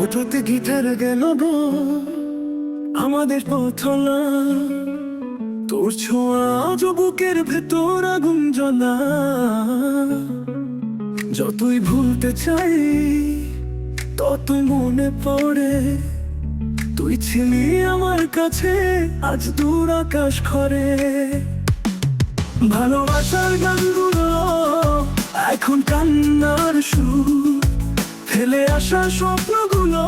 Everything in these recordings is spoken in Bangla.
হঠাৎ গিটার গেল গো আমাদের পথলা, তোর ছোঁয়া আজ বুকের ভেতর আগুন জ্বলা। যতই ভুলতে চাই ততই মনে পড়ে, তুই ছিলি আমার কাছে আজ দূর আকাশ খরে। ভালোবাসার গানগুলো এখন কান্নার সুর, ফেলে আসা স্বপ্নগুলো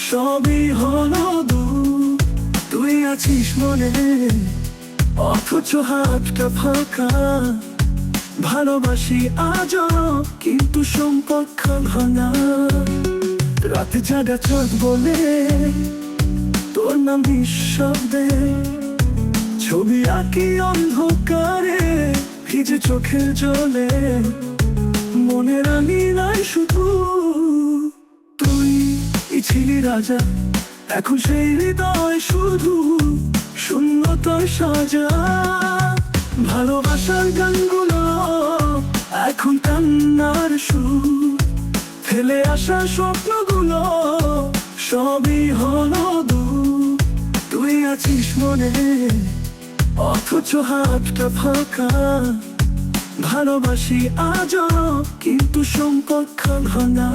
সবই হলো দূর। তুই আছিস মনে অথচ হাতটা ফাঁকা, ভালোবাসি আজও কিন্তু সম্পর্ক ভাঙা। রাতে জাগা চোখ বলে তোর নাম নিঃশব্দে, ছবি আঁকি অন্ধকারে ভিজে চোখের জলে। মনে রানি নাই শুধু তুই ছিলি রাজা, এখন সেই হৃদয় শুধু শূন্যতার সাজা। ভালোবাসার গানগুলো এখন কান্নার সুর, ফেলে আসা স্বপ্নগুলো সবই হলো দূর। তুই আছিস মনে অথচ হাতটা ফাঁকা, ভালোবাসি আজও কিন্তু সম্পর্ক ভাঙা।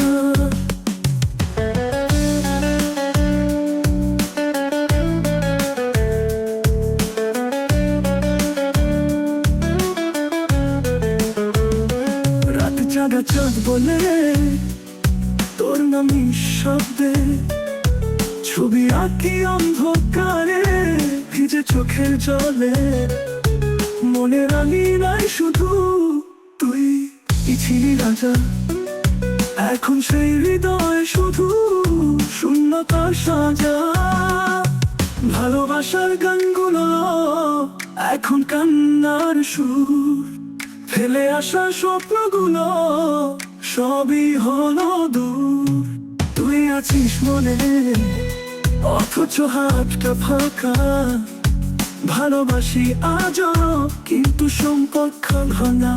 রাত জাগা চাঁদ বলে তোর নাম নিঃশব্দে, ছবি আঁকি অন্ধকারে ভিজে চোখের জলে। মনে রানি নাই শুধু তুই ছিলি রাজা, এখন সেই হৃদয় শুধু শূন্যতার সাজা। ভালোবাসার গানগুলো এখন কান্নার সুর, ফেলে আসা স্বপ্নগুলো সবই হলো দূর। তুই আছিস মনে অথচ হাতটা ফাঁকা, ভালোবাসি আজও কিন্তু সম্পর্ক ভাঙা।